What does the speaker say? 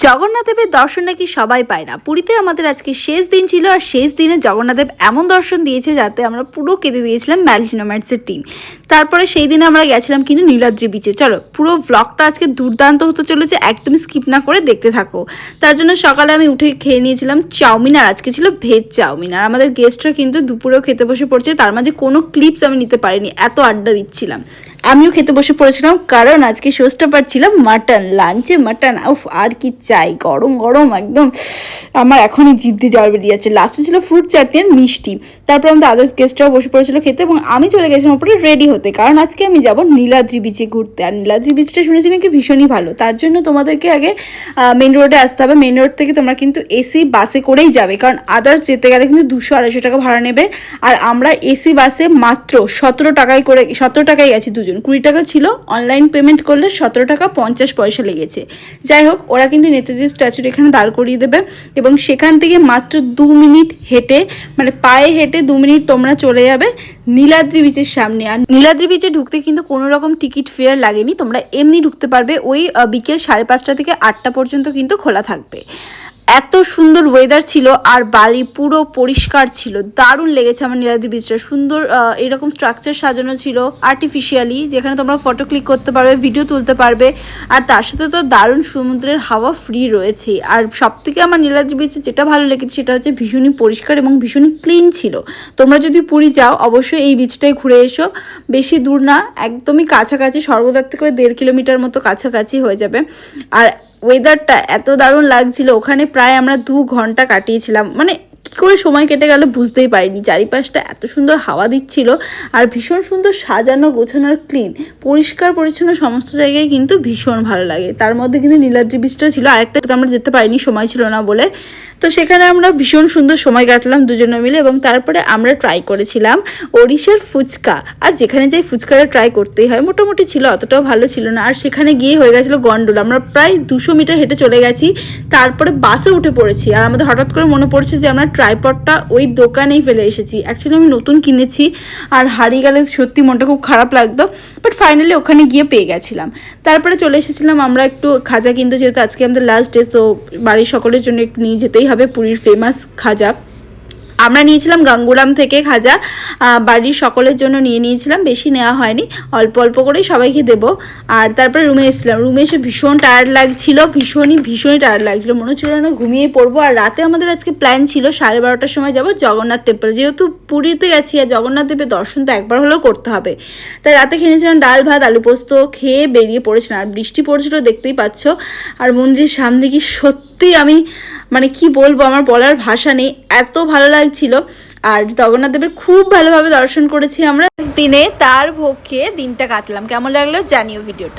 জগন্নাথ দেবের দর্শন নাকি সবাই পায় না। পুরীতে আমাদের আজকে শেষ দিন ছিল, আর শেষ দিনে জগন্নাথ দেব এমন দর্শন দিয়েছে যাতে আমরা পুরো কেঁদে দিয়েছিলাম ম্যালিনোম্যাটসের টিম। তারপরে সেই দিনে আমরা গেছিলাম কিন্তু নীলাদ্রি বিচে। চলো পুরো ব্লগটা আজকে দুর্দান্ত হতে চলেছে, একদমই স্কিপ না করে দেখতে থাকো। তার জন্য সকালে আমি উঠে খেয়ে নিয়েছিলাম চাউমিন, আর আজকে ছিল ভেজ চাউমিন। আর আমাদের গেস্টরা কিন্তু দুপুরেও খেতে বসে পড়ছে, তার মাঝে কোনো ক্লিপস আমি নিতে পারিনি, এত আড্ডা দিচ্ছিলাম। আমিও খেতে বসে পড়েছিলাম কারণ আজকে ষষ্ঠ পার ছিল মাটন, লাঞ্চে মাটন। উফ, আর কি চাই, গরম গরম একদম আমার এখনই জিভ দিয়ে জল বেরিয়ে যাচ্ছে। লাস্টে ছিল ফ্রুট চাটনি আর মিষ্টি। তারপর আমাদের আদার্স গেস্টরাও বসে পড়েছিল খেতে, এবং আমি চলে গেছিলাম ওপরে রেডি হতে, কারণ আজকে আমি যাব নীলাদ্রি বিচে ঘুরতে। আর নীলাদ্রি বিচটা শুনেছি নাকি ভীষণই ভালো। তার জন্য তোমাদেরকে আগে মেন রোডে আসতে হবে। মেন রোড থেকে তোমরা কিন্তু এসি বাসে করেই যাবে, কারণ আদার্স যেতে গেলে কিন্তু 200-250 টাকা ভাড়া নেবে। আর আমরা এসি বাসে মাত্র 17 টাকায় গেছি দুজন। 20 টাকা ছিল, অনলাইন পেমেন্ট করলে 17 টাকা 50 পয়সা লেগেছে। যাই হোক, ওরা কিন্তু নেতাজি স্ট্যাচুর এখানে দাঁড় করিয়ে দেবে, এবং সেখান থেকে মাত্র 2 মিনিট হেঁটে, মানে পায়ে হেঁটে 2 মিনিট তোমরা চলে যাবে নীলাদ্রি বিচের সামনে। আর নীলাদ্রি বিচে ঢুকতে কিন্তু কোনো রকম টিকিট ফেয়ার লাগেনি, তোমরা এমনি ঢুকতে পারবে। ওই বিকেল 5:30 থেকে 8টা পর্যন্ত কিন্তু খোলা থাকবে। এত সুন্দর ওয়েদার ছিল, আর বালি পুরো পরিষ্কার ছিল। দারুণ লেগেছে আমার নীলাদ্রি বিচটা। সুন্দর এরকম স্ট্রাকচার সাজানো ছিল আর্টিফিশিয়ালি, যেখানে তোমরা ফটো ক্লিক করতে পারবে, ভিডিও তুলতে পারবে। আর তার সাথে তো দারুণ সমুদ্রের হাওয়া ফ্রি রয়েছে। আর সবথেকে আমার নীলাদ্রি বিচে যেটা ভালো লেগেছে সেটা হচ্ছে ভীষণই পরিষ্কার এবং ভীষণই ক্লিন ছিল। তোমরা যদি পুরী যাও অবশ্যই এই বিচটায় ঘুরে এসো। বেশি দূর না, একদমই কাছাকাছি, স্বর্গদ্বার থেকে 1.5 কিলোমিটার মতো কাছাকাছি হয়ে যাবে। আর ওয়েদারটা এত দারুণ লাগছিল, ওখানে প্রায় আমরা 2 ঘন্টা কাটিয়েছিলাম। মানে কী করে সময় কেটে গেল বুঝতেই পারিনি। চারিপাশটা এত সুন্দর হাওয়া দিচ্ছিল, আর ভীষণ সুন্দর সাজানো গোছানো আর ক্লিন, পরিষ্কার পরিচ্ছন্ন সমস্ত জায়গায় কিন্তু ভীষণ ভালো লাগে। তার মধ্যে কিন্তু নীলাদ্রি বিচটা ছিল, আরেকটা আমরা যেতে পারিনি, সময় ছিল না বলে। তো সেখানে আমরা ভীষণ সুন্দর সময় কাটলাম দুজনে মিলে। এবং তারপরে আমরা ট্রাই করেছিলাম ওড়িশার ফুচকা। আর যেখানে যাই ফুচকাটা ট্রাই করতেই হয়, মোটামুটি ছিল, অতটাও ভালো ছিল না। আর সেখানে গিয়ে হয়ে গেছিলো গন্ডোল। আমরা প্রায় 200 মিটার হেঁটে চলে গেছি, তারপরে বাসে উঠে পড়েছি। আর আমাদের হঠাৎ করে মনে পড়ছে যে আমরা ট্রাইপডটা ওই দোকানেই ফেলে এসেছি। অ্যাকচুয়ালি আমি নতুন কিনেছি, আর হারিয়ে গেলে সত্যি মনটা খুব খারাপ লাগতো, বাট ফাইনালি ওখানে গিয়ে পেয়ে গেছিলাম। তারপরে চলে এসেছিলাম আমরা একটু খাজা কিনতে, যেহেতু আজকে আমাদের লাস্ট ডে, তো বাড়ির সকলের জন্য একটু নিয়ে যেতেই হবে পুরীর ফেমাস খাজা। আমরা নিয়েছিলাম গাঙ্গুরাম থেকে খাজা, বাড়ির সকলের জন্য নিয়েছিলাম, বেশি নেওয়া হয়নি, অল্প অল্প করেই সবাইকে দেবো। আর তারপরে রুমে এসেছিলাম। রুমে এসে ভীষণ টায়ার্ড লাগছিল, ভীষণই টায়ার্ড লাগছিলো, মনে হচ্ছিল না ঘুমিয়ে পড়বো। আর রাতে আমাদের আজকে প্ল্যান ছিল 12:30টার সময় যাবো জগন্নাথ টেম্পল, যেহেতু পুরীতে গেছি আর জগন্নাথ দেবের দর্শন তো একবার হলেও করতে হবে। তাই রাতে খেয়েছিলাম ডাল ভাত আলু পোস্ত, খেয়ে বেরিয়ে পড়েছিলাম। আর বৃষ্টি পড়ছিল দেখতেই পাচ্ছ। আর মন্দিরের সামনে কি সত্যি আমি মানে কি বলবো, আমার বলার ভাষা নেই, এত ভালো লাগছিল। আর জগন্নাথ দেবের খুব ভালোভাবে দর্শন করেছি আমরা দিনে। তার ভোগ খেয়ে দিনটা কাটলাম। কেমন লাগলো জানিও ভিডিওটা।